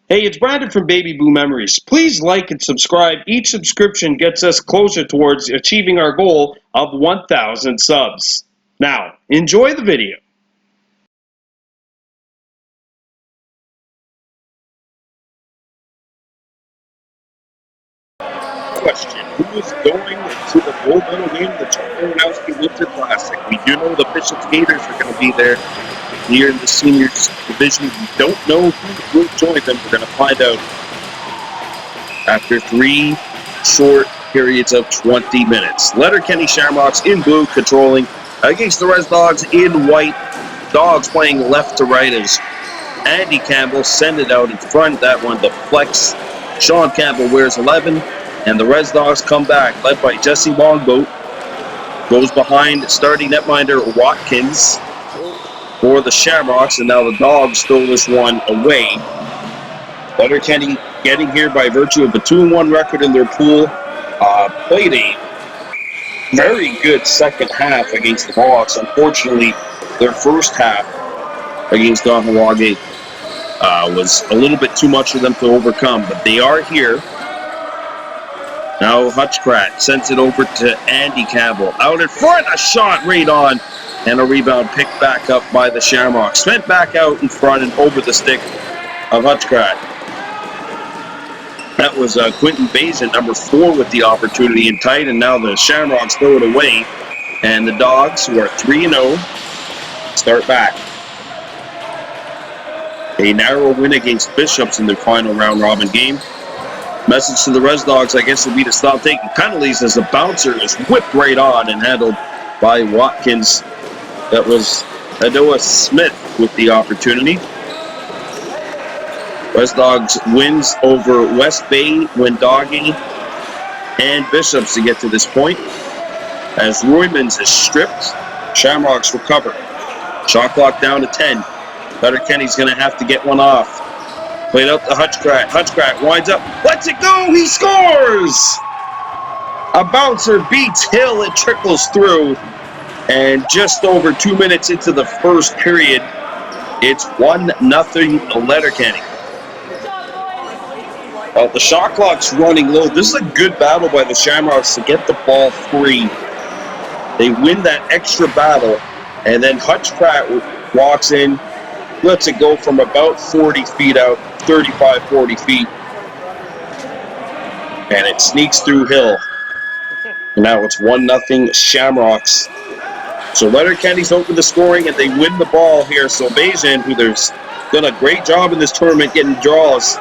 Hey, it's Brandon from Baby Blue Memories. Please like and subscribe. Each subscription gets us closer towards achieving our goal of 1,000 subs. Now, enjoy the video. Question: who is going to the gold medal game of the Baranowski Winter Classic? We do know the Bishop's Gators are going to be there here in the seniors division. We don't know who will join them. We're going to find out after 3 short periods of 20 minutes. Letterkenny Shamrocks in blue controlling against the Res Dogs in white. Dogs playing left to right as Andy Campbell send it out in front. That one deflects. Sean Campbell wears 11, and the Res Dogs come back, led by Jesse Longboat. Goes behind starting netminder Watkins for the Shamrocks, and now the Dogs throw this one away. Letterkenny getting here by virtue of a 2-1 record in their pool. Played a very good second half against the Hawks. Unfortunately, their first half against Donawage was a little bit too much for them to overcome, but they are here. Now Hutchcraft sends it over to Andy Campbell. Out in front, a shot right on, and a rebound picked back up by the Shamrocks. Sent back out in front and over the stick of Hutchcraft. That was Quentin Bazin, number 4, with the opportunity in tight, and now the Shamrocks throw it away. And the Dogs, who are 3-0, start back. A narrow win against Bishops in their final round-robin game. Message to the Res Dogs, I guess, would be to stop taking penalties as the bouncer is whipped right on and handled by Watkins. That was Adoa Smith with the opportunity. Res Dogs wins over West Bay, Wendake, and Bishops to get to this point. As Roymans is stripped, Shamrocks recover. Shot clock down to 10. Letterkenny's going to have to get one off. Played out to Hutchcraft. Hutchcraft winds up, lets it go, he scores! A bouncer beats Hill, it trickles through. And just over 2 minutes into the first period, it's 1-0 Letterkenny. Well, the shot clock's running low. This is a good battle by the Shamrocks to get the ball free. They win that extra battle, and then Hutchcraft walks in, lets it go from about 40 feet out, 35, 40 feet, and it sneaks through Hill. And now it's 1-0 Shamrocks. So Letterkenny's open the scoring, and they win the ball here. So Bajan, who there's done a great job in this tournament getting draws,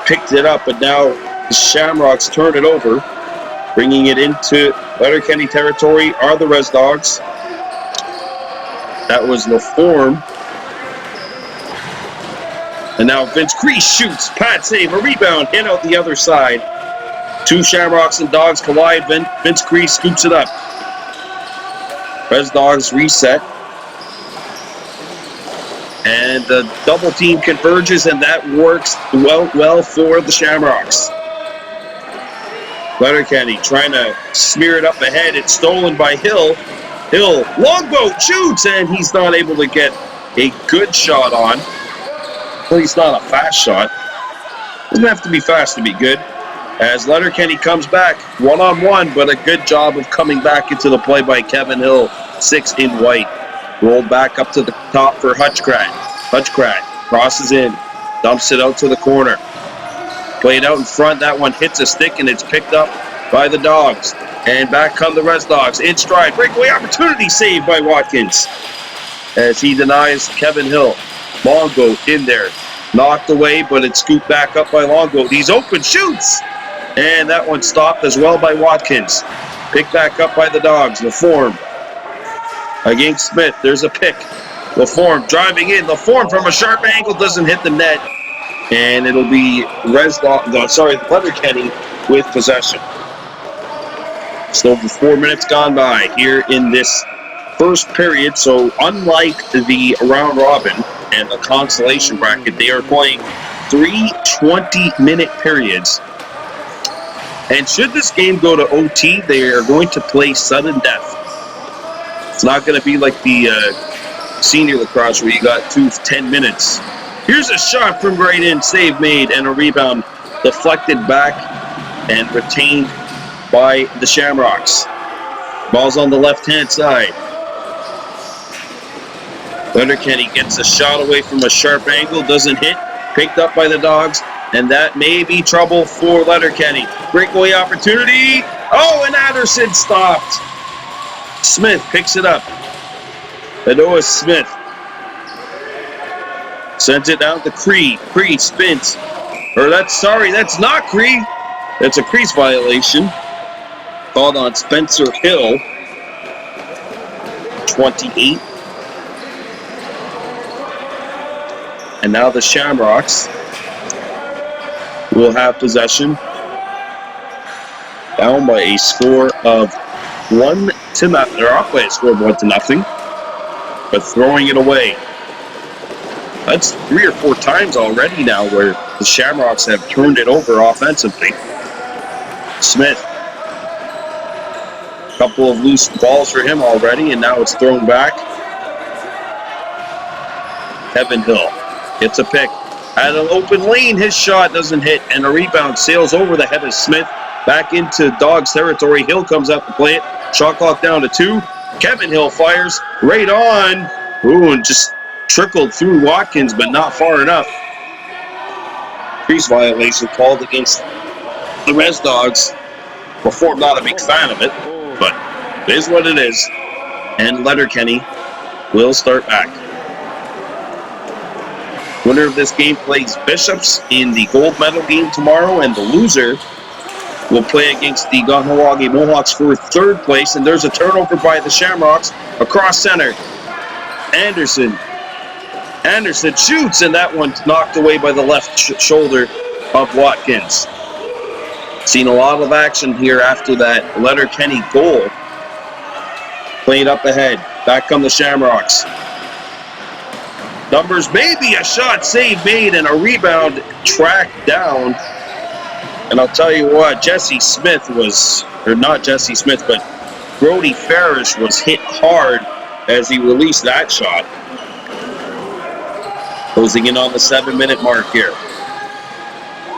picked it up, but now the Shamrocks turn it over. Bringing it into Letterkenny territory are the Res Dogs. That was LaForme. And now Vince Crease shoots, pad save, a rebound, hit out the other side. 2 Shamrocks and Dogs collide. Vince Crease scoops it up. Res Dogs reset. And the double team converges, and that works well for the Shamrocks. Letterkenny trying to smear it up ahead. It's stolen by Hill. Hill, Longboat shoots, and he's not able to get a good shot on. Well, he's not a fast shot. Doesn't have to be fast to be good. As Letterkenny comes back, 1-on-1, but a good job of coming back into the play by Kevin Hill, 6 in white. Rolled back up to the top for Hutchcraft. Hutchcraft crosses in, dumps it out to the corner. Played out in front, that one hits a stick, and it's picked up by the Dogs. And back come the Res Dogs, in stride, breakaway opportunity saved by Watkins. As he denies Kevin Hill. Longboat in there, knocked away, but it's scooped back up by Longboat. He's open, shoots! And that one stopped as well by Watkins. Picked back up by the Dogs, LaForme. Against Smith, there's a pick. LaForme driving in. LaForme from a sharp angle doesn't hit the net. And it'll be Letterkenny with possession. Still over 4 minutes gone by here in this first period. So unlike the round robin and the consolation bracket, they are playing 3 20-minute periods. And should this game go to OT, they are going to play sudden death. It's not going to be like the senior lacrosse where you got 2 10 minutes Here's a shot from right in. Save made and a rebound deflected back and retained by the Shamrocks. Ball's on the left-hand side. Letterkenny gets a shot away from a sharp angle, doesn't hit, picked up by the Dogs, and that may be trouble for Letterkenny. Breakaway opportunity. Oh, and Anderson stopped. Smith picks it up. Adoa Smith sends it down to Cree. Cree spins. That's not Cree. That's a crease violation. Called on Spencer Hill. 28. And now the Shamrocks will have possession. Down by a score of 1-0. They're off by a score of 1-0. But throwing it away. That's 3 or 4 times already now where the Shamrocks have turned it over offensively. Smith. A couple of loose balls for him already, and now it's thrown back. Kevin Hill gets a pick. At an open lane, his shot doesn't hit, and a rebound sails over the head of Smith. Back into Dogs territory. Hill comes up to play it. Shot clock down to 2. Kevin Hill fires right on. Ooh, and just trickled through Watkins, but not far enough. Crease violation called against the Res Dogs. Before, I'm not a big fan of it, but it is what it is. And Letterkenny will start back. Winner of this game plays Bishops in the gold medal game tomorrow, and the loser will play against the Kahnawake Mohawks for 3rd place. And there's a turnover by the Shamrocks across center. Anderson shoots, and that one's knocked away by the left shoulder of Watkins. Seen a lot of action here after that Letterkenny goal. Played up ahead. Back come the Shamrocks. Numbers, maybe a shot, save made, and a rebound tracked down. And I'll tell you what, Brody Farish was hit hard as he released that shot. Closing in on the 7-minute mark here.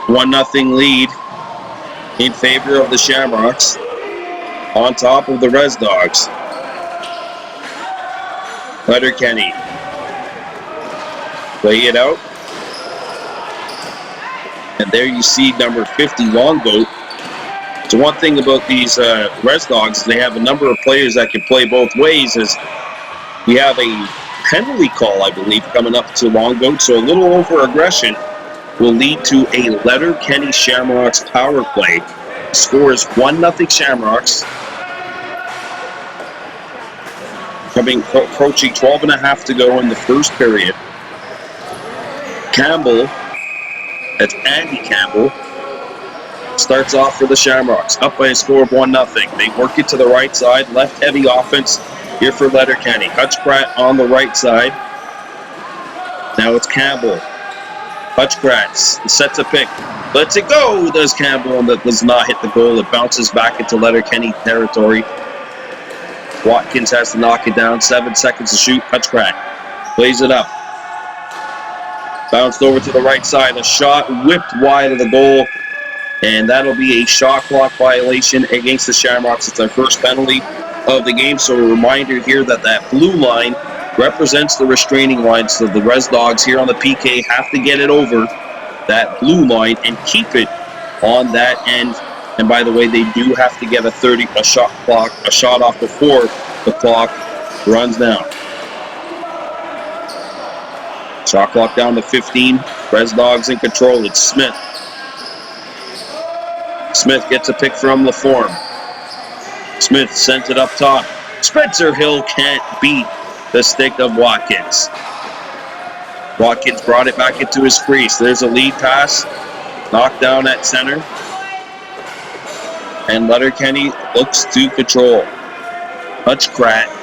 1-0 lead in favor of the Shamrocks on top of the Res Dogs. Letterkenny. Play it out. And there you see number 50, Longboat. So one thing about these Res Dogs is they have a number of players that can play both ways. As we have a penalty call, I believe, coming up to Longboat. So a little over-aggression will lead to a Letterkenny Shamrocks power play. The score is 1-0 Shamrocks. Approaching 12.5 to go in the first period. Campbell, that's Andy Campbell, starts off for the Shamrocks, up by a score of 1-0. They work it to the right side, left heavy offense here for Letterkenny. Hutchcraft on the right side. Now it's Campbell. Hutchcraft sets a pick. Lets it go, does Campbell, and that does not hit the goal. It bounces back into Letterkenny territory. Watkins has to knock it down. 7 seconds to shoot. Hutchcraft plays it up. Bounced over to the right side. A shot whipped wide of the goal. And that'll be a shot clock violation against the Shamrocks. It's their first penalty of the game. So a reminder here that that blue line represents the restraining line. So the Res Dogs here on the PK have to get it over that blue line and keep it on that end. And by the way, they do have to get a shot off before the clock runs down. Shot clock down to 15. Res Dogs in control. It's Smith. Smith gets a pick from LaForme. Smith sends it up top. Spencer Hill can't beat the stick of Watkins. Watkins brought it back into his crease. There's a lead pass. Knocked down at center. And Letterkenny looks to control. Hutchcraft.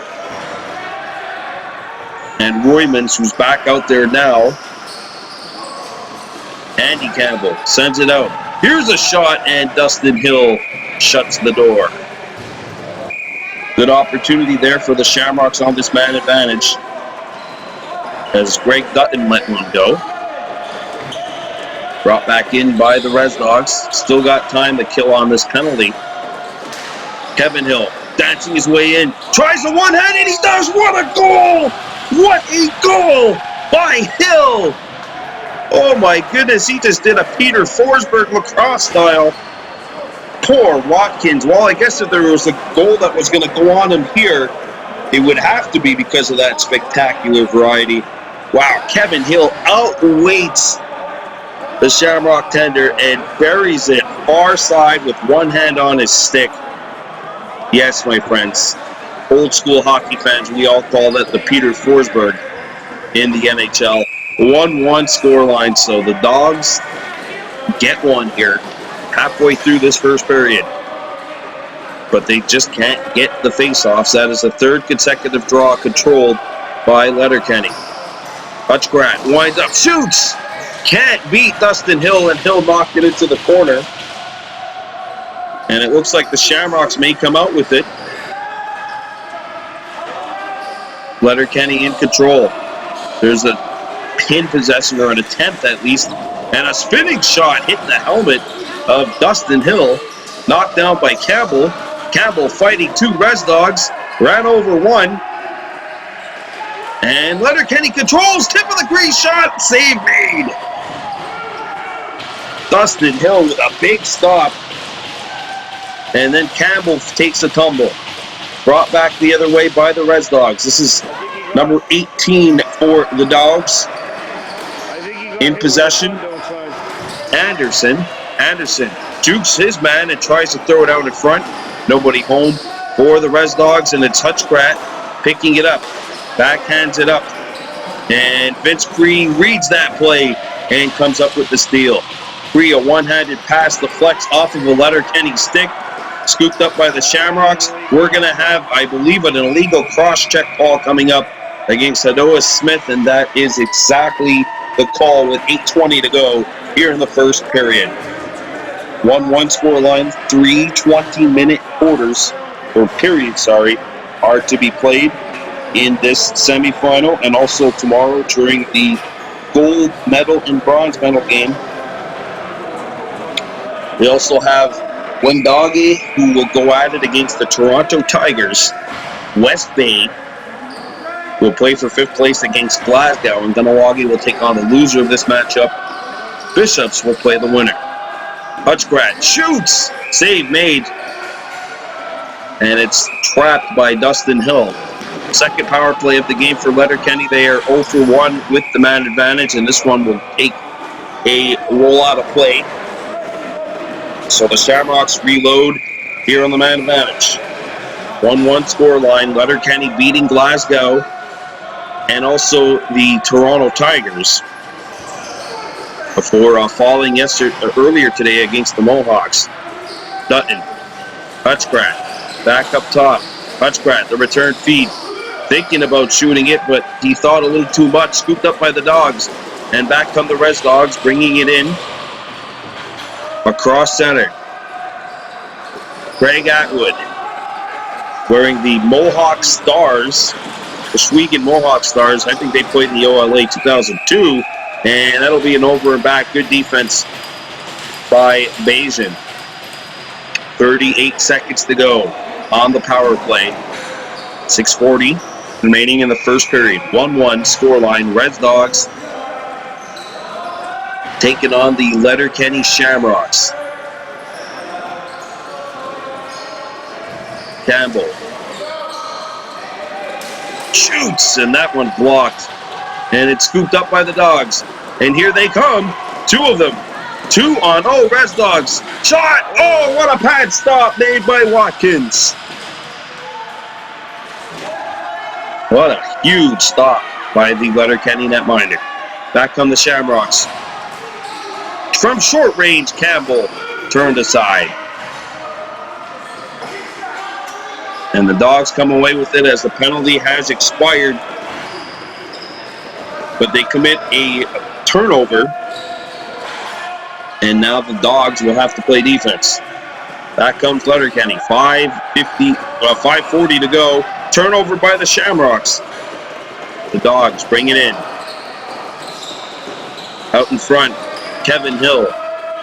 And Roymans, who's back out there now. Andy Campbell sends it out. Here's a shot, and Dustin Hill shuts the door. Good opportunity there for the Shamrocks on this man advantage, as Greg Dutton let one go. Brought back in by the Res Dogs. Still got time to kill on this penalty. Kevin Hill dancing his way in. Tries the one-hand and he does. What a goal! What a goal by Hill! Oh my goodness, he just did a Peter Forsberg lacrosse style. Poor Watkins. Well, I guess if there was a goal that was going to go on him here, it would have to be because of that spectacular variety. Wow, Kevin Hill outweights the Shamrock tender and buries it far side with one hand on his stick. Yes, my friends, old school hockey fans, we all call that the Peter Forsberg in the NHL. 1-1 scoreline, so the Dogs get one here halfway through this first period. But they just can't get the face-offs. That is the third consecutive draw controlled by Letterkenny. Hutchgrat winds up, shoots! Can't beat Dustin Hill, and Hill knocked it into the corner. And it looks like the Shamrocks may come out with it. Letterkenny in control. There's a pin possession, or an attempt at least, and a spinning shot hitting the helmet of Dustin Hill. Knocked down by Campbell. Campbell fighting two Res Dogs. Ran over one. And Letterkenny controls. Tip of the crease shot. Save made. Dustin Hill with a big stop. And then Campbell takes a tumble. Brought back the other way by the Res Dogs. This is number 18 for the Dogs. In possession. Anderson jukes his man and tries to throw it out in front. Nobody home for the Res Dogs, and it's Hutchgrat picking it up. Backhands it up. And Vince Green reads that play and comes up with the steal. Green, a one-handed pass deflects off of a Letterkenny stick. Scooped up by the Shamrocks. We're going to have, I believe, an illegal cross-check call coming up against Hadoa Smith, and that is exactly the call with 8:20 to go here in the first period. 1-1 scoreline, 3 20-minute quarters, or periods, are to be played in this semifinal, and also tomorrow during the gold medal and bronze medal game. We also have Wendage, who will go at it against the Toronto Tigers. West Bay will play for 5th place against Glasgow, and Kahnawake will take on the loser of this matchup. Bishops will play the winner. Hutchgrat shoots! Save made. And it's trapped by Dustin Hill. Second power play of the game for Letterkenny. They are 0 for 1 with the man advantage, and this one will take a roll out of play. So the Shamrocks reload here on the man advantage. 1-1 scoreline. Letterkenny beating Glasgow and also the Toronto Tigers before falling earlier today against the Mohawks. Dutton, Hutchgrat, back up top. Hutchgrat, the return feed, thinking about shooting it, but he thought a little too much. Scooped up by the Dogs, and back come the Res Dogs, bringing it in across center. Craig Atwood, wearing the Mohawk Stars, the Schweigen Mohawk Stars. I think they played in the OLA 2002, and that'll be an over and back. Good defense by Bayesian. 38 seconds to go on the power play. 6:40 remaining in the first period. 1-1 scoreline. Red Dogs taking on the Letterkenny Shamrocks. Campbell shoots, and that one blocked. And it's scooped up by the Dogs. And here they come. Two of them. 2 on, Res Dogs. Shot! Oh, what a pad stop made by Watkins. What a huge stop by the Letterkenny netminder. Back come the Shamrocks. From short range, Campbell turned aside. And the Dogs come away with it as the penalty has expired. But they commit a turnover. And now the Dogs will have to play defense. Back comes Letterkenny. 5:40 to go. Turnover by the Shamrocks. The Dogs bring it in. Out in front. Kevin Hill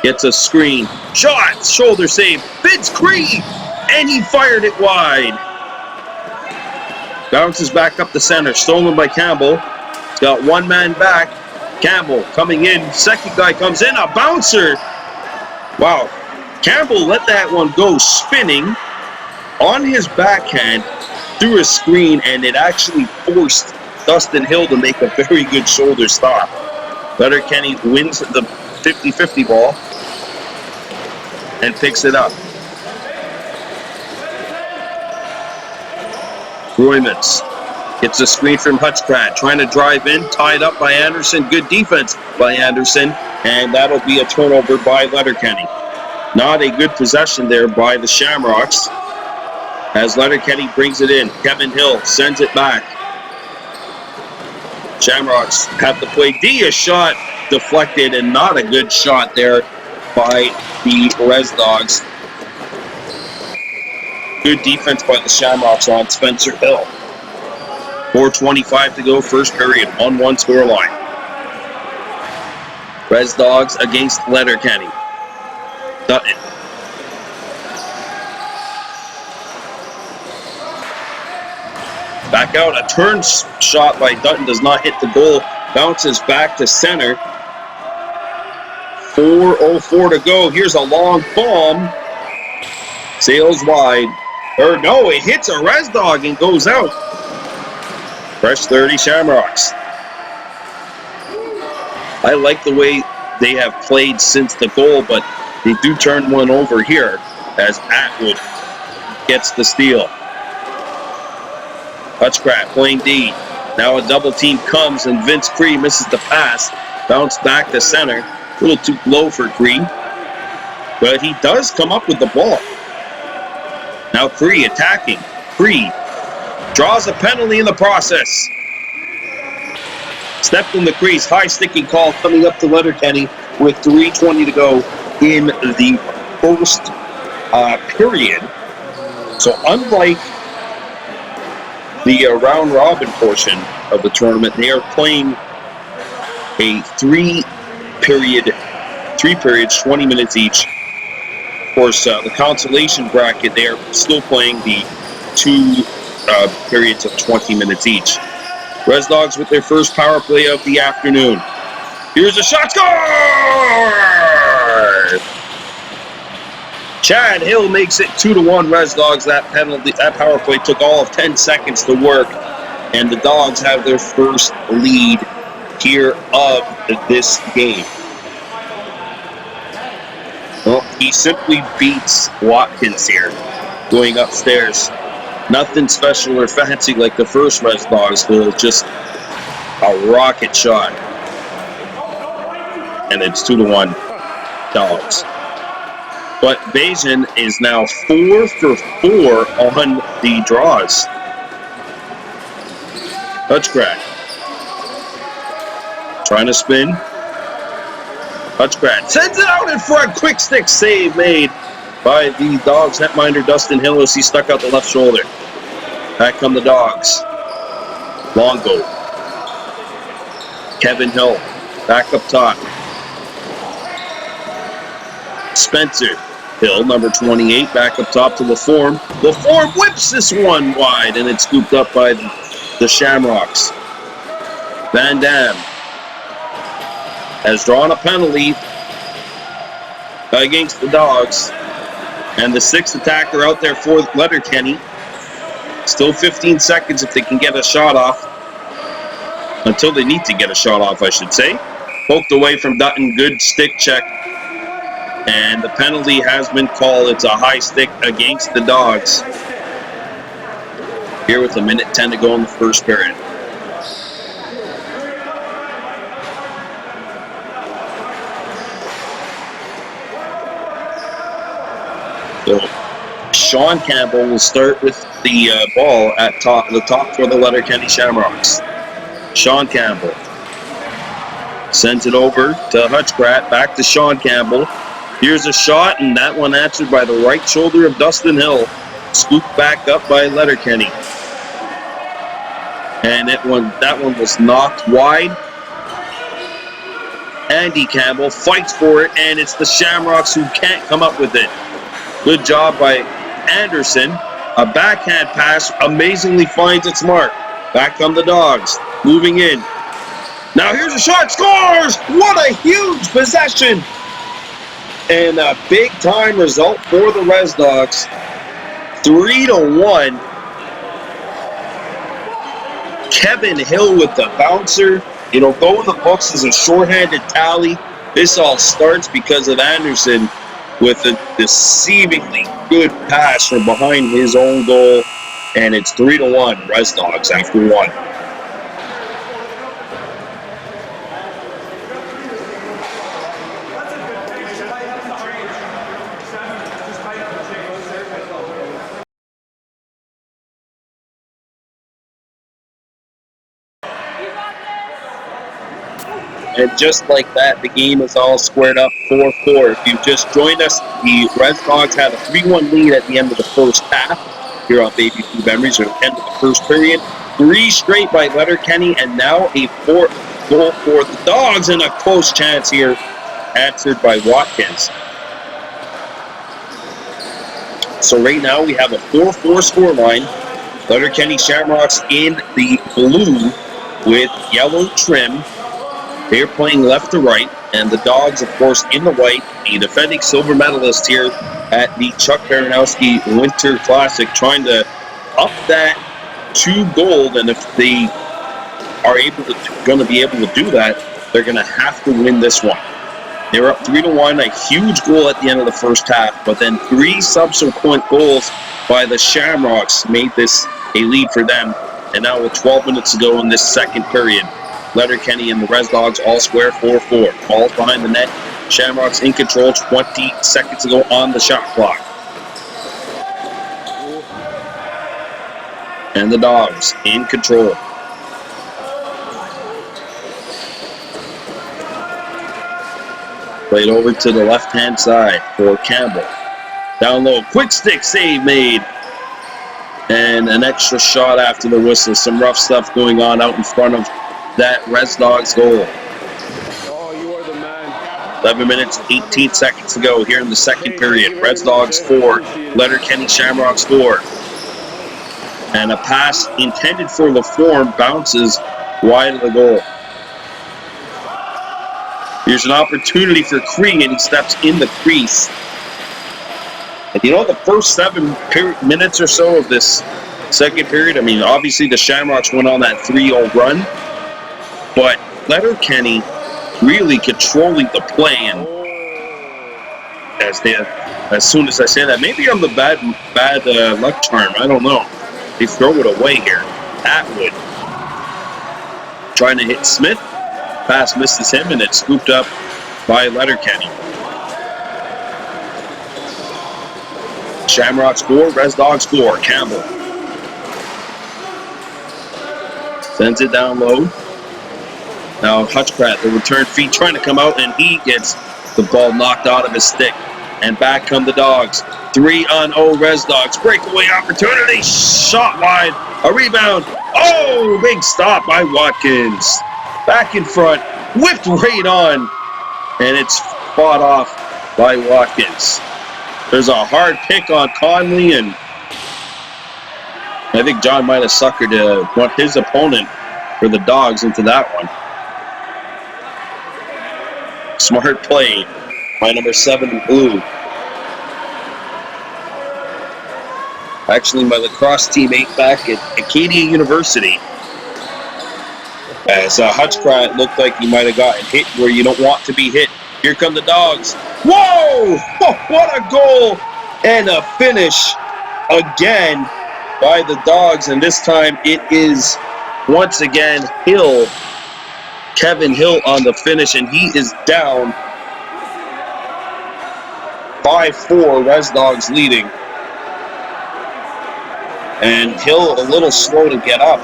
gets a screen. Shot! Shoulder save. Vince Cree! And he fired it wide. Bounces back up the center. Stolen by Campbell. He's got one man back. Campbell coming in. Second guy comes in. A bouncer. Wow. Campbell let that one go spinning on his backhand through a screen, and it actually forced Dustin Hill to make a very good shoulder stop. Letterkenny wins the 50-50 ball and picks it up. Roymans gets a screen from Hutchcraft, trying to drive in, tied up by Anderson. Good defense by Anderson, and that'll be a turnover by Letterkenny. Not a good possession there by the Shamrocks as Letterkenny brings it in. Kevin Hill sends it back. Shamrocks have to play D. A shot deflected, and not a good shot there by the Res Dogs. Good defense by the Shamrocks on Spencer Hill. 4:25 to go, first period, 1-1 scoreline. Res Dogs against Letterkenny. Dutton. Back out, a turn shot by Dutton does not hit the goal. Bounces back to center. 4:04 to go. Here's a long bomb. Sails wide. Or no, it hits a Res Dog and goes out. Fresh 30 Shamrocks. I like the way they have played since the goal, but they do turn one over here as Atwood gets the steal. Hutchcraft playing D. Now a double team comes and Vince Cree misses the pass. Bounce back to center. A little too low for Cree. But he does come up with the ball. Now Cree attacking. Cree draws a penalty in the process. Stepped in the crease. High sticking call coming up to Letterkenny with 3:20 to go in the first period. So unlike the round robin portion of the tournament, they are playing a three periods, 20 minutes each. Of course, the consolation bracket, they are still playing the two periods of 20 minutes each. Res Dogs with their first power play of the afternoon. Here's a shot. Score! Chad Hill makes it 2-1 Res Dogs. That power play took all of 10 seconds to work, and the Dogs have their first lead here of this game. Well, he simply beats Watkins here, going upstairs. Nothing special or fancy like the first Res Dogs goal, just a rocket shot. And it's 2-1 Dogs. But Bajan is now 4 for 4 on the draws. Hutchcraft trying to spin. Hutchcraft sends it out in front. Quick stick save made by the Dogs netminder Dustin Hill as he stuck out the left shoulder. Back come the Dogs. Long goal. Kevin Hill back up top. Spencer Hill, number 28, back up top to LaForme. LaForme whips this one wide, and it's scooped up by the Shamrocks. Van Dam has drawn a penalty against the Dogs. And the sixth attacker out there for Letterkenny. Still 15 seconds if they can get a shot off. Until they need to get a shot off, I should say. Poked away from Dutton. Good stick check. And the penalty has been called. It's a high stick against the Dogs. Here with 1:10 to go in the first period. So Sean Campbell will start with the ball at the top for the Letterkenny Shamrocks. Sean Campbell sends it over to Hutchcraft. Back to Sean Campbell. Here's a shot, and that one answered by the right shoulder of Dustin Hill. Scooped back up by Letterkenny. And that one was knocked wide. Andy Campbell fights for it, and it's the Shamrocks who can't come up with it. Good job by Anderson. A backhand pass amazingly finds its mark. Back come the Dogs, moving in. Now here's a shot, scores! What a huge possession! And a big-time result for the Res Dogs. 3-1. Kevin Hill with the bouncer. Though the books is a shorthanded tally, this all starts because of Anderson with a deceivingly good pass from behind his own goal. And it's 3-1 Res Dogs after one. And just like that, the game is all squared up 4-4. If you've just joined us, the Red Dogs had a 3-1 lead at the end of the first half here on Baby Food Memories, or the end of the first period. 3 straight by Letterkenny, and now a 4th goal for the Dogs, and a close chance here, answered by Watkins. So right now we have a 4-4 scoreline. Letterkenny Shamrocks in the blue with yellow trim. They're playing left to right, and the Dogs, of course, in the white, the defending silver medalist here at the Chuck Baranowski Winter Classic, trying to up that to gold. And if they are going to be able to do that, they're going to have to win this one. They're up 3-1, a huge goal at the end of the first half, but then 3 subsequent goals by the Shamrocks made this a lead for them. And now with 12 minutes to go in this second period, Letterkenny and the Res Dogs all square 4-4. Balls behind the net. Shamrocks in control. 20 seconds to go on the shot clock. And the Dogs in control. Played over to the left-hand side for Campbell. Down low. Quick stick save made. And an extra shot after the whistle. Some rough stuff going on out in front of that Res Dogs goal. Oh, you are the man. 11 minutes, 18 seconds to go here in the second period. Res Dogs 4, Letterkenny Shamrocks 4. And a pass intended for LaForme bounces wide of the goal. Here's an opportunity for Cree, and he steps in the crease. And the first 7 minutes or so of this second period, obviously the Shamrocks went on that 3-0 run. But Letterkenny really controlling the play, and as soon as I say that, maybe I'm the bad luck charm. I don't know. They throw it away here. Atwood trying to hit Smith. Pass misses him, and it's scooped up by Letterkenny. Shamrocks 4, Res Dogs 4. Campbell sends it down low. Now Hutchcraft, the return feed, trying to come out, and he gets the ball knocked out of his stick. And back come the Dogs. 3-0 Res Dogs. Breakaway opportunity. Shot wide. A rebound. Oh, big stop by Watkins. Back in front. Whipped right on. And it's fought off by Watkins. There's a hard pick on Conley, and I think John might have suckered his opponent for the Dogs into that one. Smart play by number 7 in blue. Actually, my lacrosse teammate back at Acadia University. As Hutchcraft looked like he might have gotten hit where you don't want to be hit. Here come the Dogs. Whoa! Oh, what a goal! And a finish again by the Dogs. And this time it is once again Hill. Kevin Hill on the finish, and he is down 5-4, Res Dogs leading. And Hill a little slow to get up.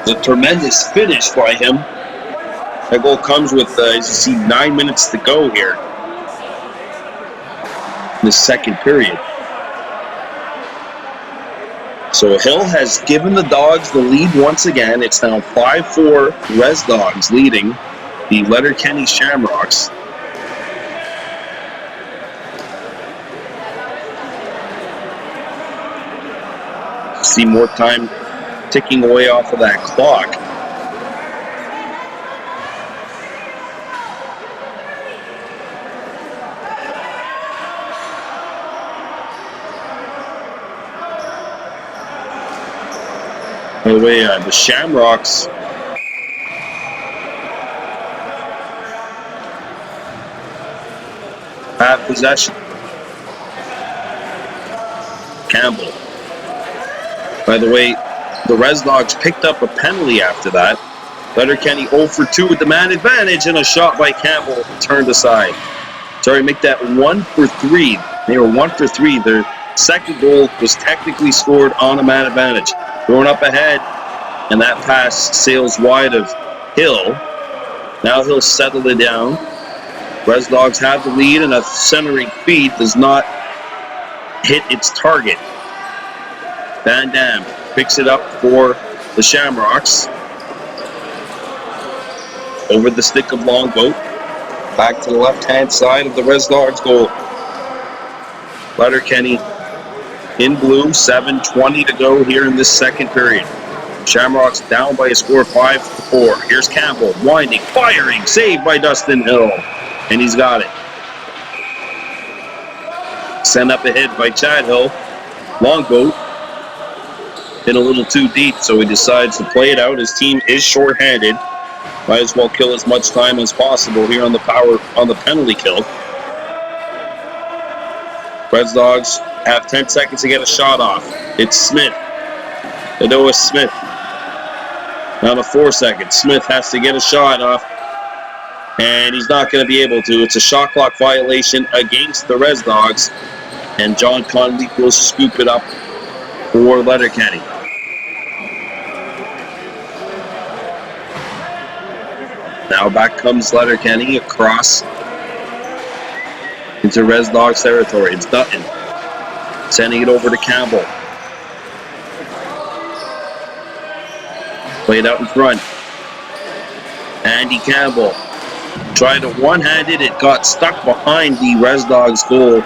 The tremendous finish by him. That goal comes with, as you see, 9 minutes to go here in the second period. So Hill has given the Dogs the lead once again. It's now 5-4 Res Dogs leading the Letterkenny Shamrocks. See more time ticking away off of that clock. By the way, the Shamrocks have possession. Campbell. By the way, the Res Dogs picked up a penalty after that. Letterkenny 0 for 2 with the man advantage, and a shot by Campbell turned aside. Sorry, make that 1 for 3. They were 1 for 3. Their second goal was technically scored on a man advantage. Thrown up ahead, and that pass sails wide of Hill. Now he'll settle it down. Res Dogs have the lead, and a centering feed does not hit its target. Van Dam picks it up for the Shamrocks. Over the stick of Longboat. Back to the left-hand side of the Res Dogs goal. Letterkenny in blue, 7:20 to go here in this second period. Shamrocks down by a score of 5-4. Here's Campbell, winding, firing, saved by Dustin Hill. And he's got it. Sent up ahead by Chad Hill. Longboat hit a little too deep, so he decides to play it out. His team is short-handed. Might as well kill as much time as possible here on the penalty kill. Red Dogs have 10 seconds to get a shot off. It's Smith. Adoa Smith. Down to 4 seconds. Smith has to get a shot off, and he's not going to be able to. It's a shot clock violation against the Res Dogs, and John Conley will scoop it up for Letterkenny. Now back comes Letterkenny across into Res Dogs territory. It's Dutton sending it over to Campbell. Played out in front. Andy Campbell tried to one-handed. It got stuck behind the Res Dogs goal,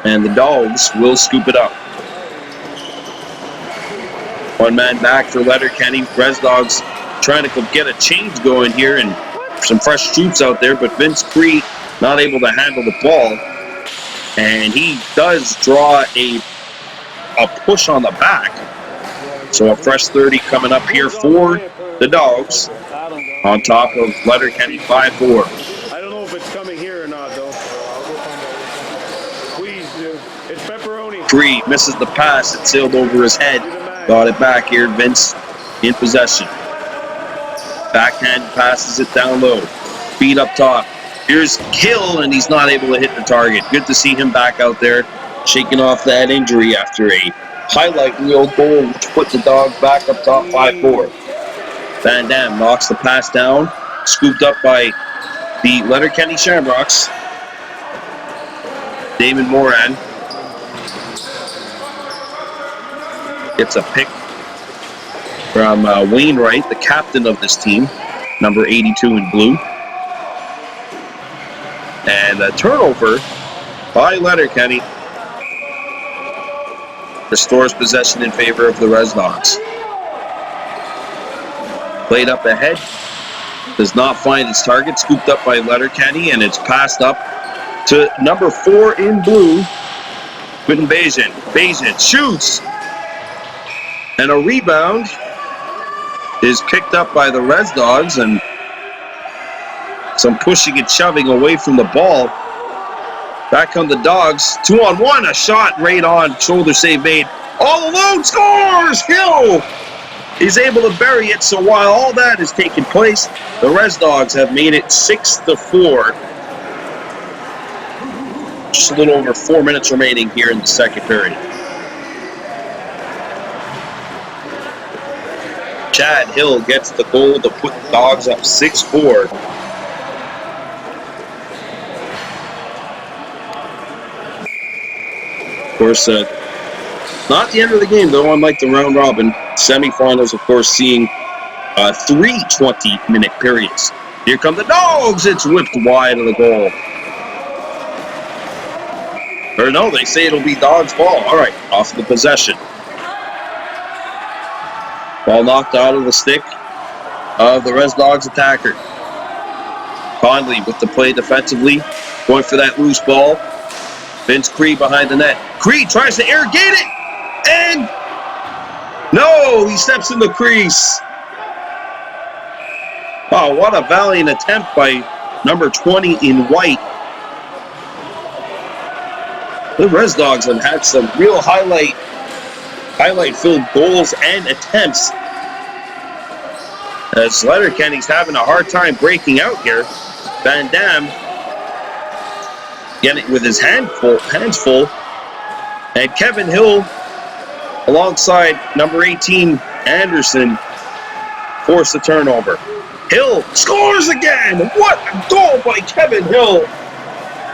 and the Dogs will scoop it up. One man back for Letterkenny. Res Dogs trying to get a change going here, and some fresh troops out there, but Vince Cree not able to handle the ball, and he does draw a push on the back. So a fresh 30 coming up here for the Dogs on top of Letterkenny 5-4. I don't know if it's coming here or not, though. Please, dude. It's pepperoni. Cree misses the pass. It sailed over his head. Got it back here. Vince in possession. Backhand passes it down low. Feet up top. Here's Hill, and he's not able to hit the target. Good to see him back out there, shaking off that injury after a highlight reel goal, which put the Dogs back up top 5-4. Van Dam knocks the pass down, scooped up by the Letterkenny Shamrocks. Damon Moran gets a pick from Wainwright, the captain of this team, number 82 in blue. And a turnover by Letterkenny restores possession in favor of the Res Dogs. Played up ahead, does not find its target, scooped up by Letterkenny, and it's passed up to number 4 in blue, Quentin Bajan. Bajan shoots, and a rebound is picked up by the Res Dogs, and some pushing and shoving away from the ball. Back come the Dogs. 2-on-1, a shot right on, shoulder save made. All alone, scores! Hill is able to bury it, so while all that is taking place, the Res Dogs have made it 6-4. Just a little over 4 minutes remaining here in the second period. Chad Hill gets the goal to put the Dogs up 6-4. Of course, Not the end of the game, though, unlike the round robin semifinals, of course, seeing 3 20-minute periods. Here come the Dogs. It's whipped wide of the goal. Or no, they say it'll be Dogs' ball. All right, off the possession. Ball knocked out of the stick of the Res Dogs attacker. Conley with the play defensively, going for that loose ball. Vince Cree behind the net. Cree tries to irrigate it, and no, he steps in the crease. Wow, what a valiant attempt by number 20 in white. The Res Dogs have had some real highlight-filled goals and attempts. As Letterkenny's having a hard time breaking out here. Van Dam getting it with his hands full. And Kevin Hill, alongside number 18, Anderson, forced the turnover. Hill scores again! What a goal by Kevin Hill!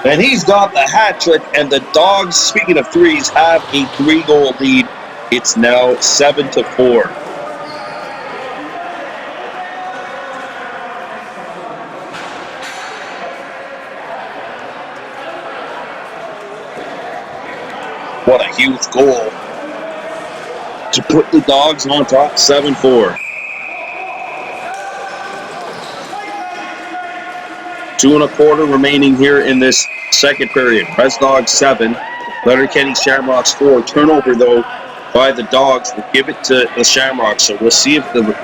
And he's got the hat trick, and the Dogs, speaking of threes, have a 3-goal lead. It's now 7-4. What a huge goal to put the Dogs on top, 7-4. 2 1/4 remaining here in this second period. Res Dogs 7, Letterkenny Shamrocks 4. Turnover, though, by the Dogs will give it to the Shamrocks. So we'll see if the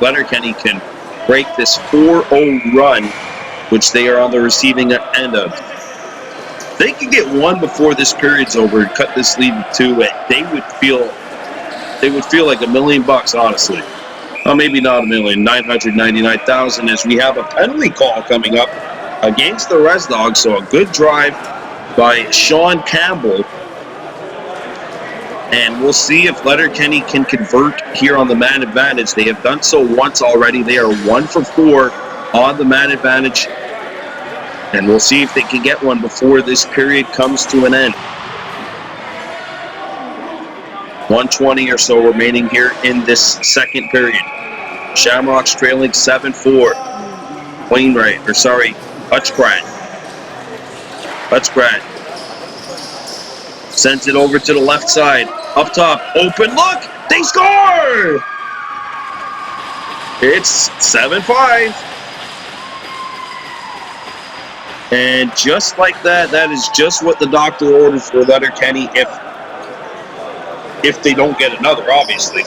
Letterkenny can break this 4-0 run, which they are on the receiving end of. If they can get one before this period's over and cut this lead to 2, they would feel like $1 million, honestly. Well, maybe not $1 million, 999,000, as we have a penalty call coming up against the Res Dogs. So a good drive by Sean Campbell. And we'll see if Letterkenny can convert here on the man advantage. They have done so once already. They are 1 for 4 on the man advantage. And we'll see if they can get one before this period comes to an end. 1:20 or so remaining here in this second period. Shamrocks trailing 7-4. Hutchgrad sends it over to the left side. Up top, open look, they score! It's 7-5. And just like that, that is just what the doctor orders for Letterkenny if they don't get another, obviously.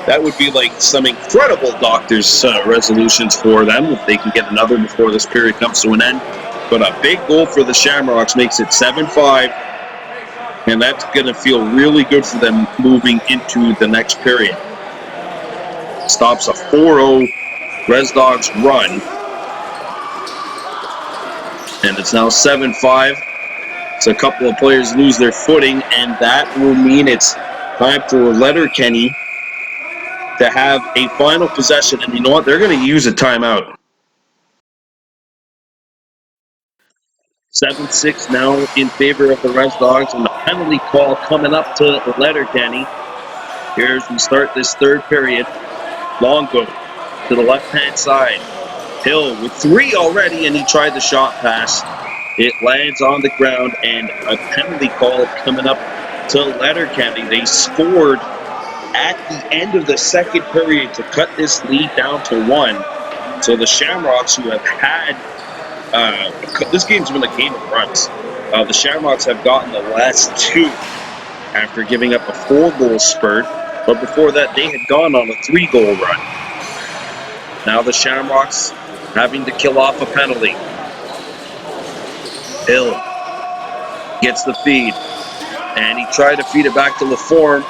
That would be like some incredible doctor's resolutions for them if they can get another before this period comes to an end. But a big goal for the Shamrocks makes it 7-5. And that's going to feel really good for them moving into the next period. Stops a 4-0 Res Dogs run. And it's now 7-5. So a couple of players lose their footing, and that will mean it's time for Letterkenny to have a final possession. And you know what? They're going to use a timeout. 7-6 now in favor of the Res Dogs, and the penalty call coming up to Letterkenny. Here as we start this third period. Longo to the left-hand side. Hill with 3 already, and he tried the shot pass. It lands on the ground, and a penalty call coming up to Letterkenny. They scored at the end of the second period to cut this lead down to 1. So the Shamrocks, who have had this game's been a game of runs. The Shamrocks have gotten the last 2 after giving up a 4-goal spurt, but before that they had gone on a 3-goal run. Now the Shamrocks having to kill off a penalty. Hill gets the feed, and he tried to feed it back to LaForme.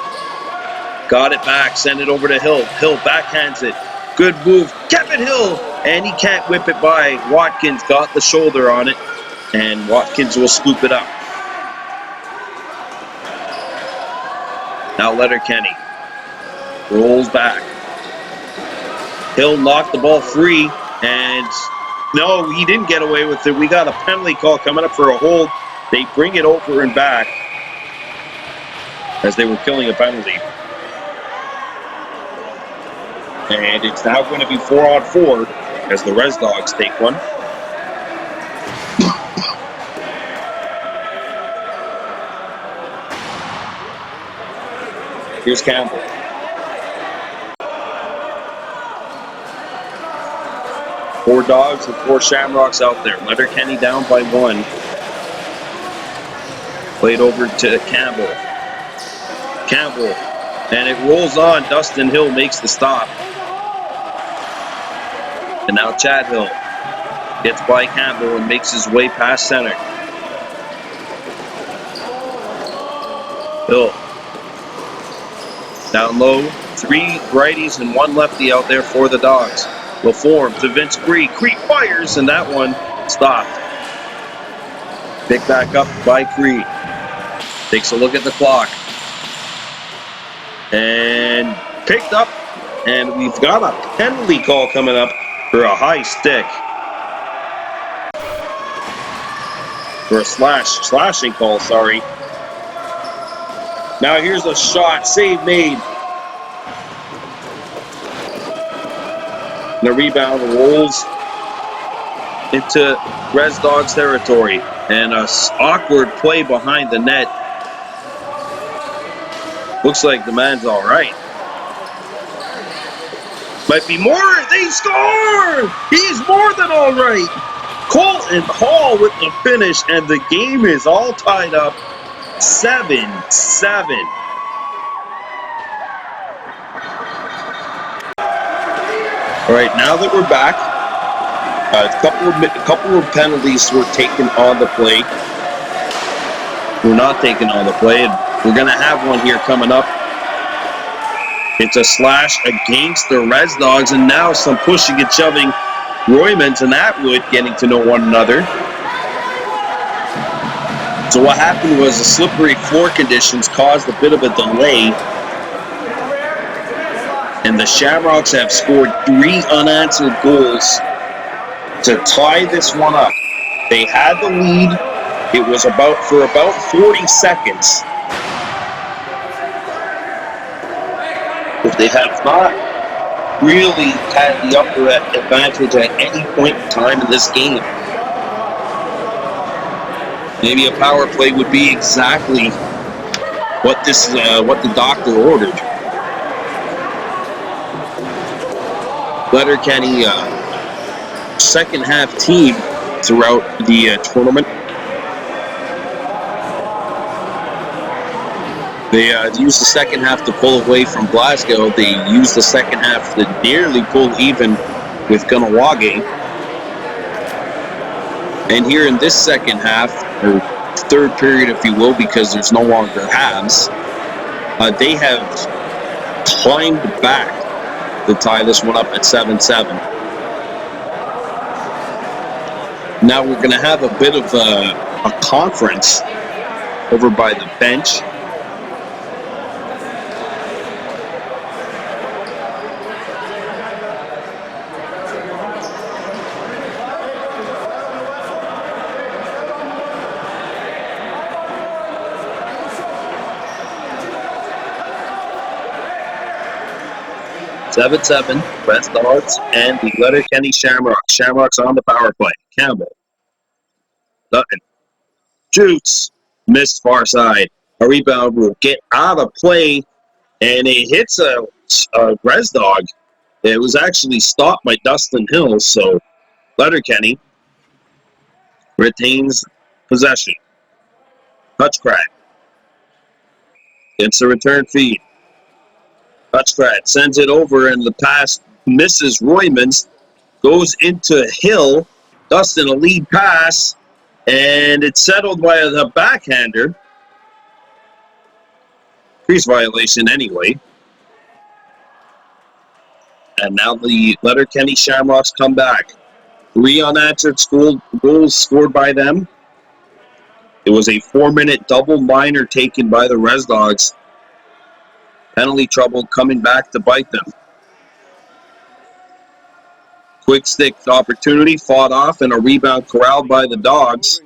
Got it back, send it over to Hill. Hill backhands it. Good move, Kevin Hill, and he can't whip it by. Watkins got the shoulder on it, and Watkins will scoop it up. Now Letterkenny rolls back. Hill knocked the ball free, and no, he didn't get away with it. We got a penalty call coming up for a hold. They bring it over and back. as they were killing a penalty. And it's now going to be 4-on-4 as the Res Dogs take one. Here's Campbell. Four Dogs and 4 Shamrocks out there. Letterkenny down by 1. Played over to Campbell. Campbell. And it rolls on. Dustin Hill makes the stop. And now Chad Hill gets by Campbell and makes his way past center. Hill. Down low. 3 righties and 1 lefty out there for the Dogs. LaForme to Vince Cree. Cree fires, and that one stopped. Picked back up by Cree. Takes a look at the clock. And picked up. And we've got a penalty call coming up for a high stick. For a slashing call, sorry. Now here's a shot. Save made. The rebound rolls into Res Dogs territory. And an awkward play behind the net. Looks like the man's all right. Might be more. They score! He's more than all right. Colton Hall with the finish, and the game is all tied up 7-7. All right, now that we're back, a couple of penalties were taken on the play. We're not taken on the play, and we're going to have one here coming up. It's a slash against the Res Dogs, and now some pushing and shoving. Roymans and Atwood getting to know one another. So what happened was the slippery floor conditions caused a bit of a delay. And the Shamrocks have scored 3 unanswered goals to tie this one up. They had the lead. It was about 40 seconds. But they have not really had the upper advantage at any point in time in this game. Maybe a power play would be exactly what the doctor ordered. Letterkenny, second half team throughout the tournament. They used the second half to pull away from Glasgow. They used the second half to nearly pull even with Kahnawake. And here in this second half, or third period if you will, because there's no longer halves, they have climbed back to tie this one up at 7-7. Now we're going to have a bit of a conference over by the bench. Seven, Res Dogs and the Letterkenny Shamrocks. Shamrocks on the power play. Campbell. Dutton. Shoots. Missed far side. A rebound will get out of play, and it hits a Res Dog. It was actually stopped by Dustin Hill, so Letterkenny retains possession. Hutchcraft. Gets a return feed. Hutchcraft sends it over, and the pass misses Roymans. Goes into Hill. Dustin, a lead pass, and it's settled by the backhander. Crease violation anyway. And now the Letterkenny Shamrocks come back. 3 unanswered goals scored by them. It was a 4-minute double minor taken by the Res Dogs. Penalty trouble coming back to bite them. Quick stick opportunity, fought off, and a rebound corralled by the Dogs.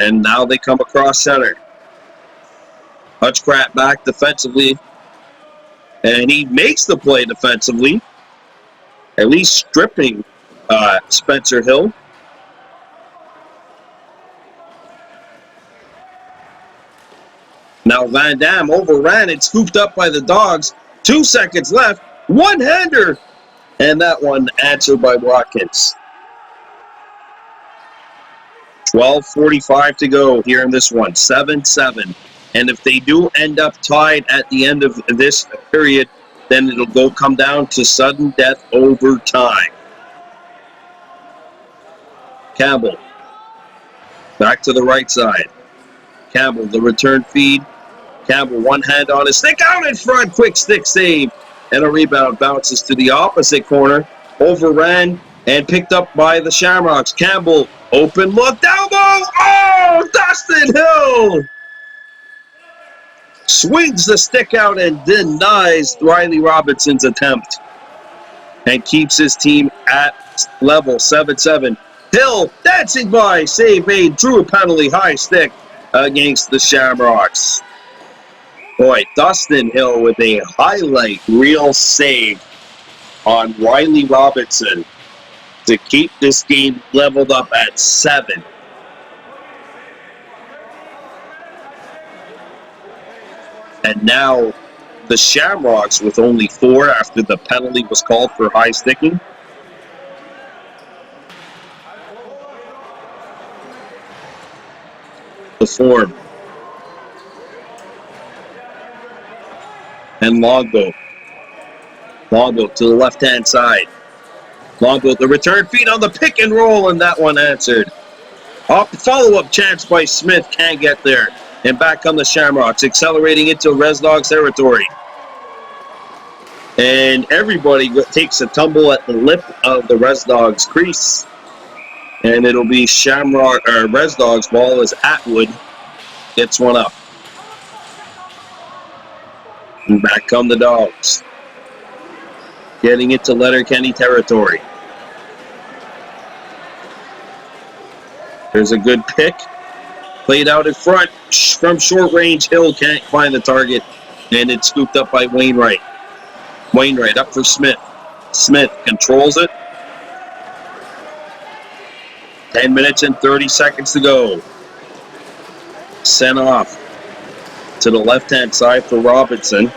And now they come across center. Hutchcraft back defensively. And he makes the play defensively. At least stripping Spencer Hill. Now Van Dam overran it, scooped up by the Dogs. 2 seconds left. One-hander. And that one answered by Watkins. 12:45 to go here in this one. 7-7. And if they do end up tied at the end of this period, then it'll come down to sudden death overtime. Campbell. Back to the right side. Campbell, the return feed. Campbell, one hand on his stick, out in front, quick stick save. And a rebound bounces to the opposite corner. Overran and picked up by the Shamrocks. Campbell, open look, down low. Oh, Dustin Hill swings the stick out and denies Riley Robinson's attempt. And keeps his team at level, 7-7. Hill dancing by, save made, drew a penalty, high stick against the Shamrocks. Boy, Dustin Hill with a highlight reel save on Riley Robinson to keep this game leveled up at 7. And now the Shamrocks with only 4 after the penalty was called for high sticking. The form. And Longboat. Longboat to the left-hand side. Longboat, the return feed on the pick and roll, and that one answered. Follow-up chance by Smith, can't get there. And back come the Shamrocks, accelerating into Res Dogs territory. And everybody takes a tumble at the lip of the Res Dogs crease. And it'll be Res Dogs ball as Atwood gets one up. And back come the Dogs. Getting into Letterkenny territory. There's a good pick. Played out in front from short range. Hill can't find the target. And it's scooped up by Wainwright. Wainwright up for Smith. Smith controls it. 10 minutes and 30 seconds to go. Sent off to the left-hand side for Robinson.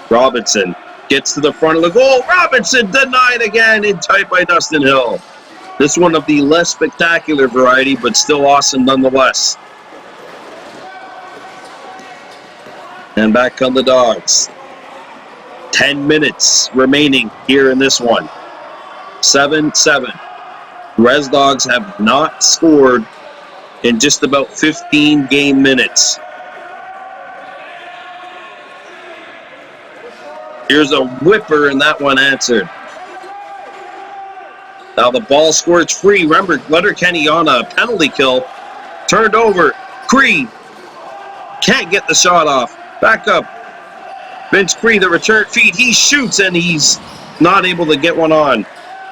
Robinson gets to the front of the goal. Robinson denied again in tight by Dustin Hill. This one of the less spectacular variety, but still awesome nonetheless. And back come the Dogs. 10 minutes remaining here in this one. 7-7. Res Dogs have not scored in just about 15 game minutes. Here's a whipper, and that one answered. Now the ball squirts free. Remember, Letterkenny on a penalty kill. Turned over. Cree can't get the shot off. Back up. Vince Cree, the return feed. He shoots, and he's not able to get one on.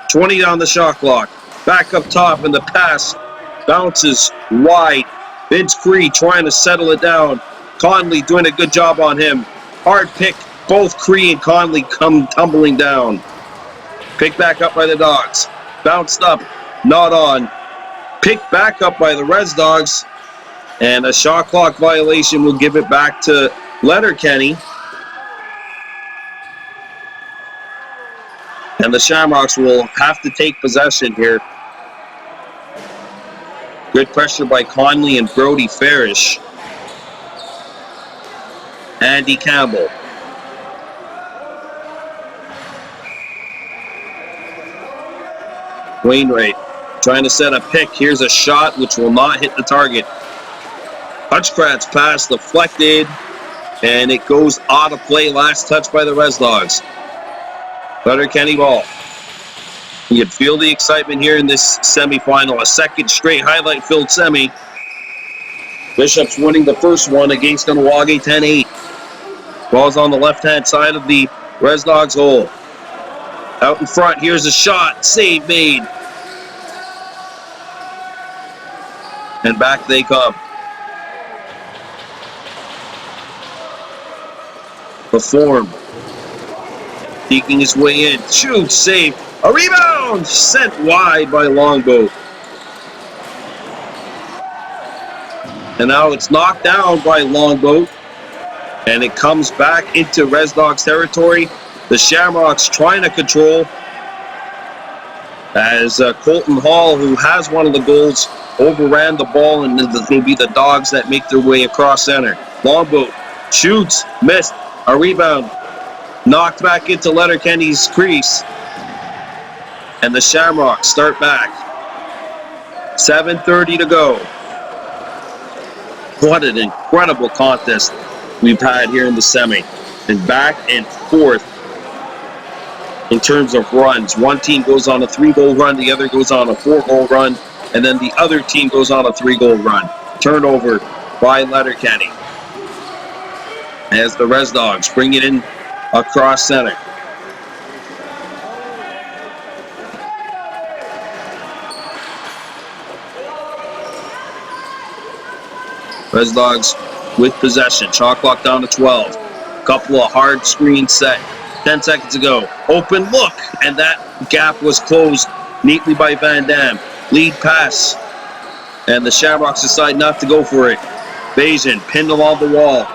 20 on the shot clock. Back up top, and the pass bounces wide. Vince Cree trying to settle it down. Conley doing a good job on him. Hard pick. Both Cree and Conley come tumbling down. Picked back up by the Dogs. Bounced up. Not on. Picked back up by the Res Dogs. And a shot clock violation will give it back to Letterkenny. And the Shamrocks will have to take possession here. Good pressure by Conley and Brody Farish. Andy Campbell. Wainwright trying to set a pick. Here's a shot which will not hit the target. Hutchcraft's pass deflected, and it goes out of play. Last touch by the Res Dogs. Letterkenny ball. You can feel the excitement here in this semifinal. A second straight highlight-filled semi. Bishop's winning the first one against Kahnawake 10-8. Ball's on the left-hand side of the Res Dogs goal. Out in front, here's a shot. Save made. And back they come. perform. Peeking his way in. Shoots, save. A rebound! Sent wide by Longboat. And now it's knocked down by Longboat. And it comes back into Res Dogs territory. The Shamrocks trying to control. As Colton Hall, who has one of the goals, overran the ball, and it'll be the Dogs that make their way across center. Longboat shoots, missed, a rebound, knocked back into Letterkenny's crease, and the Shamrocks start back. 7:30 to go. What an incredible contest we've had here in the semi, and back and forth. In terms of runs, one team goes on a 3-goal run, the other goes on a 4-goal run, and then the other team goes on a 3-goal run. Turnover by Letterkenny. As the Res Dogs bring it in across center. Res Dogs with possession. Shot clock down to 12. Couple of hard screens set. 10 seconds ago. Open look. And that gap was closed neatly by Van Dam. Lead pass. And the Shamrocks decide not to go for it. Bajan pinned along the wall.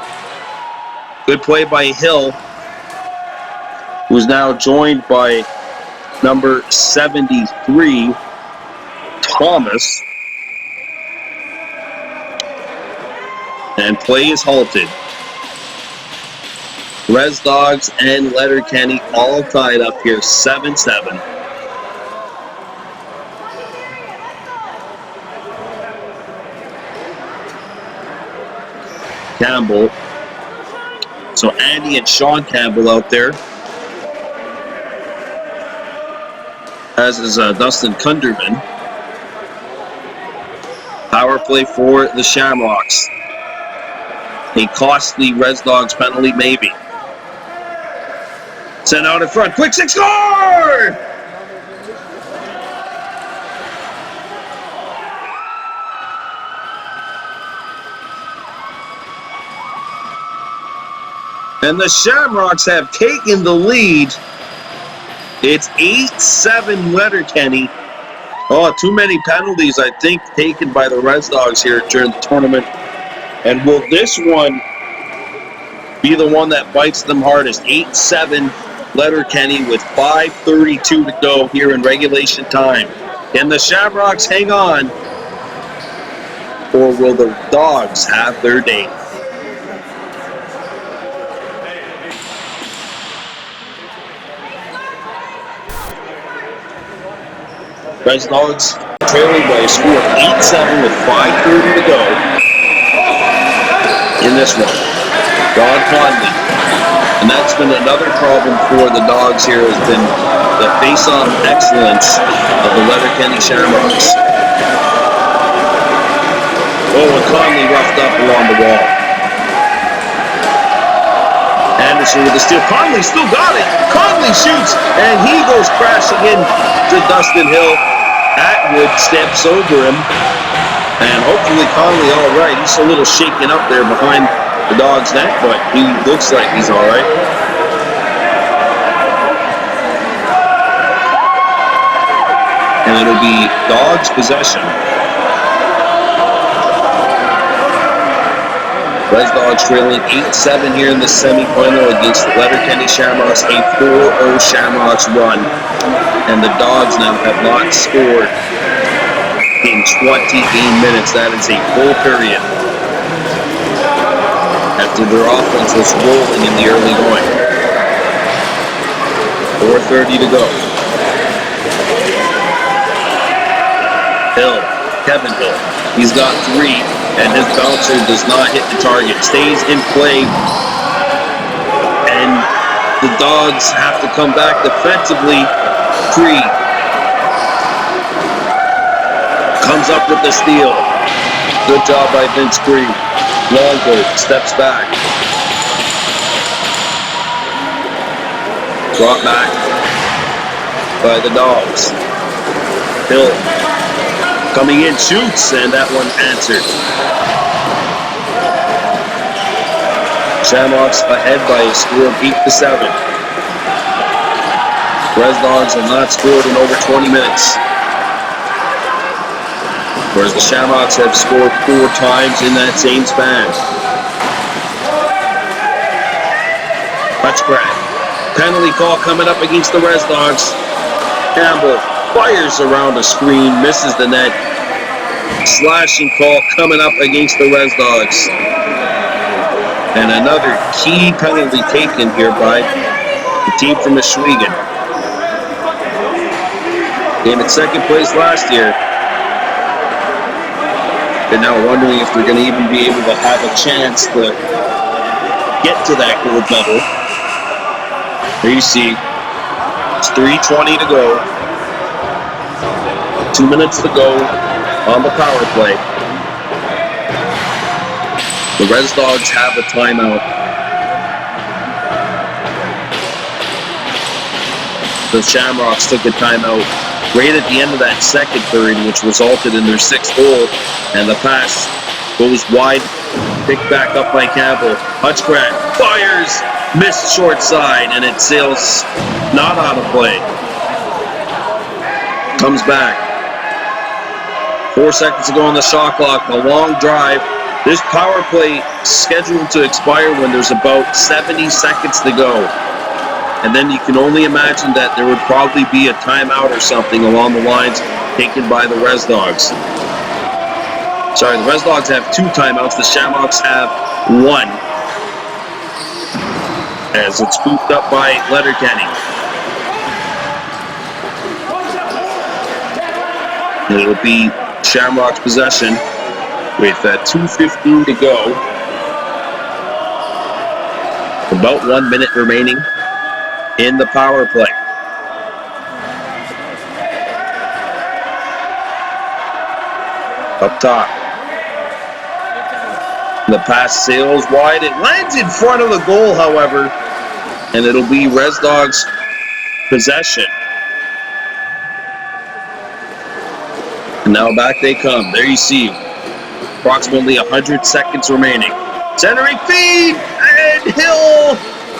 Good play by Hill, who's now joined by number 73, Thomas. And play is halted. Res Dogs and Letterkenny all tied up here, 7-7. Campbell. So Andy and Sean Campbell out there. As is Dustin Kunderman. Power play for the Shamrocks. A costly Res Dogs penalty, maybe. Sent out in front. Quick six, score! And the Shamrocks have taken the lead. It's 8-7 Letterkenny. Oh, too many penalties, I think, taken by the Res Dogs here during the tournament. And will this one be the one that bites them hardest? 8-7 Letterkenny with 5:32 to go here in regulation time. Can the Shamrocks hang on? Or will the Dogs have their day? Res Dogs trailing by a score of 8-7 with 5:30 to go in this one. Ron Conley. And that's been another problem for the Dogs here, has been the face-off excellence of the Letterkenny Shamrocks. Oh, and Conley roughed up along the wall. Anderson with the steal. Conley still got it. Conley shoots, and he goes crashing in to Dustin Hill. Atwood steps over him, and hopefully Conley all right. He's a little shaken up there behind the Dogs' net, but he looks like he's all right. And it'll be Dogs' possession. Res Dogs trailing 8-7 here in the semifinal against the Letterkenny Shamrocks, a 4-0 Shamrocks run. And the Dogs now have not scored in 28 minutes. That is a full period after their offense was rolling in the early going. 4:30 to go. Hill, Kevin Hill. He's got 3, and his bouncer does not hit the target. Stays in play, and the Dogs have to come back defensively. Cree comes up with the steal. Good job by Vince Cree. Longboat steps back. Brought back by the Dogs. Hill coming in, shoots, and that one answered. Shamrocks ahead by a score of 8-7. Res Dogs have not scored in over 20 minutes. Whereas the Shamrocks have scored 4 times in that same span. Hutchcraft. Penalty call coming up against the Res Dogs. Campbell fires around the screen, misses the net. Slashing call coming up against the Res Dogs. And another key penalty taken here by the team from Michigan. Came in second place last year. They're now wondering if they're going to even be able to have a chance to get to that gold medal. There you see, it's 3:20 to go. 2 minutes to go on the power play. The Res Dogs have a timeout. The Shamrocks took a timeout right at the end of that second period, which resulted in their 6th goal. And the pass goes wide, picked back up by Campbell. Hutchcraft fires, missed short side, and it sails not out of play. Comes back. 4 seconds to go on the shot clock. A long drive. This power play scheduled to expire when there's about 70 seconds to go. And then you can only imagine that there would probably be a timeout or something along the lines taken by the Res Dogs. Sorry, the Res Dogs have 2 timeouts. The Shamrocks have 1. As it's scooped up by Letterkenny. And it'll be Shamrocks possession with 2:15 to go. About 1 minute remaining in the power play. Up top. The pass sails wide. It lands in front of the goal, however, and it'll be Res Dogs possession. And now back they come. There you see approximately 100 seconds remaining. Centering feed, and Hill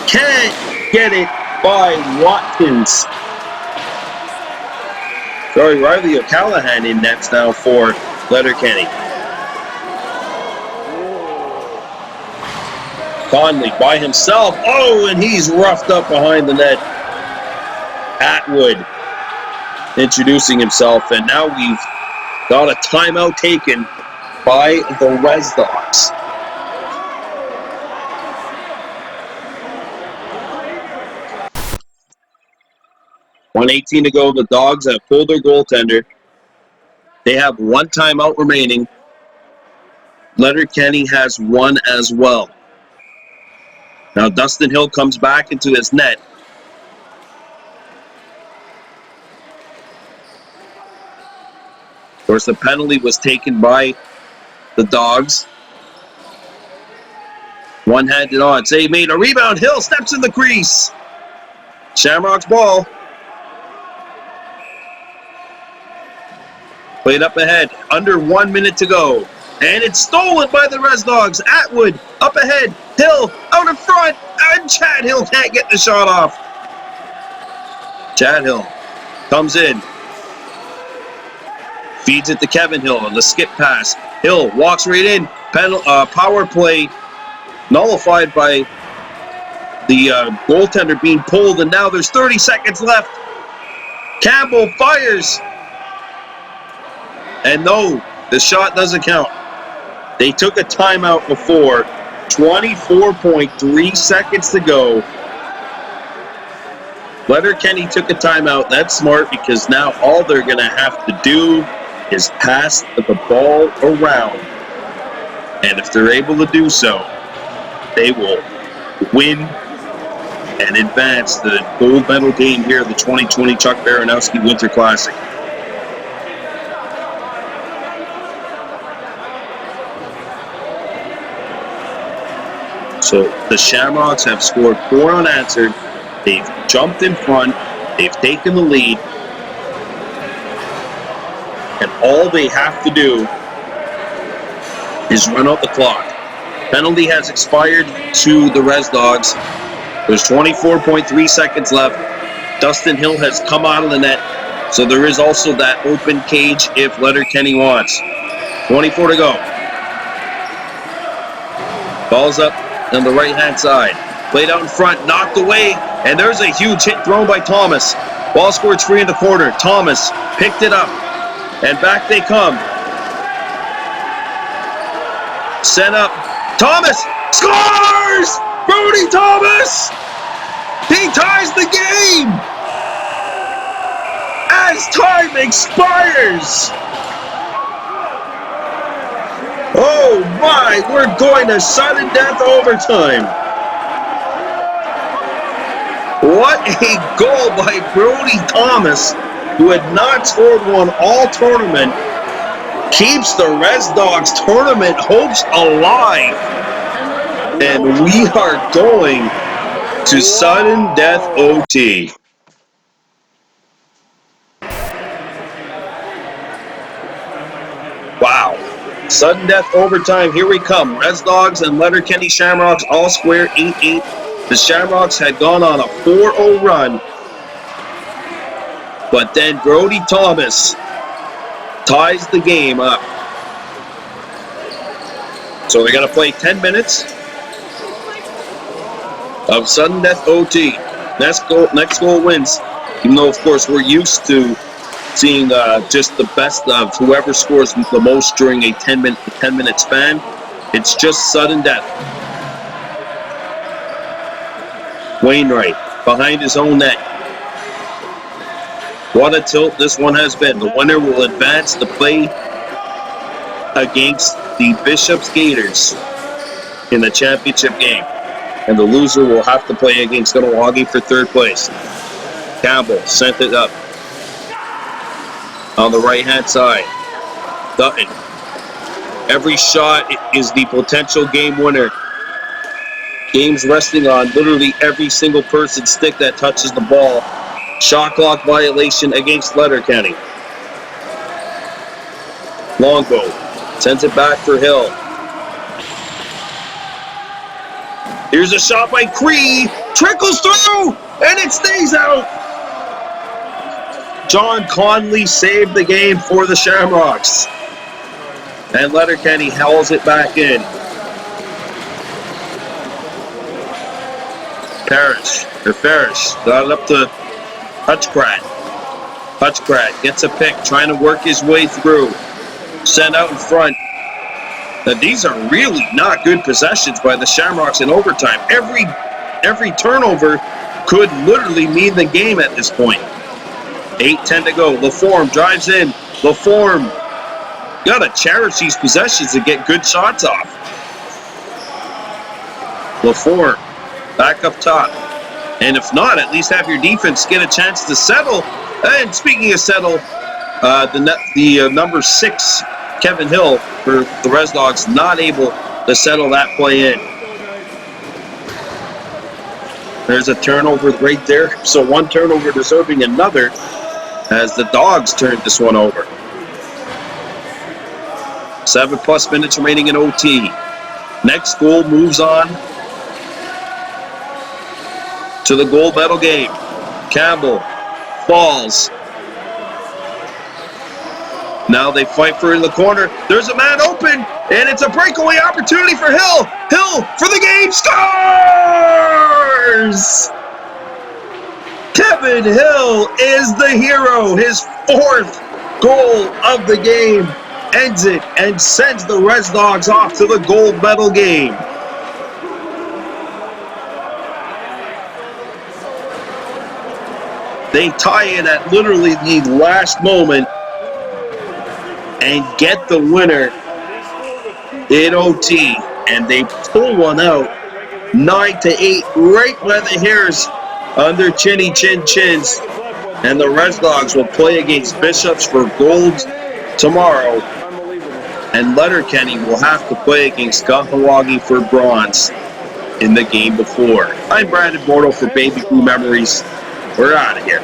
can't get it by Watkins. Sorry, Riley O'Callahan in nets now for Letterkenny. Conley by himself. Oh, and he's roughed up behind the net. Atwood introducing himself, and now we've got a timeout taken by the Res Dogs. .118 to go. The Dogs have pulled their goaltender. They have 1 timeout remaining. Letterkenny has 1 as well. Now Dustin Hill comes back into his net. Of course, the penalty was taken by the Dogs. One-handed on. Save made. A rebound. Hill steps in the crease. Shamrocks ball. Played up ahead. Under 1 minute to go. And it's stolen by the Res Dogs. Atwood up ahead. Hill out in front. And Chad Hill can't get the shot off. Chad Hill comes in. Feeds it to Kevin Hill on the skip pass. Hill walks right in. Power play nullified by the goaltender being pulled. And now there's 30 seconds left. Campbell fires. And no, the shot doesn't count. They took a timeout before. 24.3 seconds to go. Letterkenny took a timeout. That's smart because now all they're going to have to do is pass the ball around. And if they're able to do so, they will win and advance the gold medal game here at the 2020 Chuck Baranowski Winter Classic. So the Shamrocks have scored 4 unanswered. They've jumped in front. They've taken the lead. And all they have to do is run out the clock. Penalty has expired to the Res Dogs. There's 24.3 seconds left. Dustin Hill has come out of the net, so there is also that open cage if Letterkenny wants. 24 to go. Ball's up on the right-hand side. Played out in front, knocked away, and there's a huge hit thrown by Thomas. Ball scored free in the corner. Thomas picked it up, and back they come. Sent up. Thomas scores! Brody Thomas! He ties the game! As time expires! Oh my, we're going to sudden death overtime. What a goal by Brody Thomas, who had not scored one all tournament, keeps the Res Dogs tournament hopes alive. And we are going to sudden death OT. Wow. Sudden death overtime. Here we come. Res Dogs and Letterkenny Shamrocks all square 8-8. The Shamrocks had gone on a 4-0 run. But then Brody Thomas ties the game up. So we're going to play 10 minutes of sudden death OT. Next goal wins. Even though, of course, we're used to seeing just the best of whoever scores the most during a 10-minute span. It's just sudden death. Wainwright behind his own net. What a tilt this one has been. The winner will advance to play against the Bishop's Gators in the championship game. And the loser will have to play against Ganawagi for third place. Campbell sent it up on the right-hand side. Dutton. Every shot is the potential game winner. Game's resting on literally every single person's stick that touches the ball. Shot clock violation against Letterkenny. Longbow sends it back for Hill. Here's a shot by Cree. Trickles through, and it stays out. John Conley saved the game for the Shamrocks. And Letterkenny hauls it back in. Farish got it up to Hutchcrat. Hutchcrat gets a pick, trying to work his way through. Sent out in front. Now, these are really not good possessions by the Shamrocks in overtime. Every turnover could literally mean the game at this point. 8:10 to go. LaForme drives in. LaForme. Gotta cherish these possessions and get good shots off. LaForme back up top. And if not, at least have your defense get a chance to settle. And speaking of settle, the number 6, Kevin Hill, for the Res Dogs, not able to settle that play in. There's a turnover right there. So one turnover deserving another as the Dogs turned this one over. 7+ minutes remaining in OT. Next goal moves on to the gold medal game. Campbell falls. Now they fight for it in the corner. There's a man open, and it's a breakaway opportunity for Hill. Hill for the game, scores! Kevin Hill is the hero. His 4th goal of the game ends it and sends the Res Dogs off to the gold medal game. They tie it at literally the last moment and get the winner in OT. And they pull one out 9-8 right by the hairs under chinny chin chins. And the Res Dogs will play against Bishops for gold tomorrow. And Letterkenny will have to play against Ganawagi for bronze in the game before. I'm Brandon Bordeaux for Baby Blue Memories. We're out of here.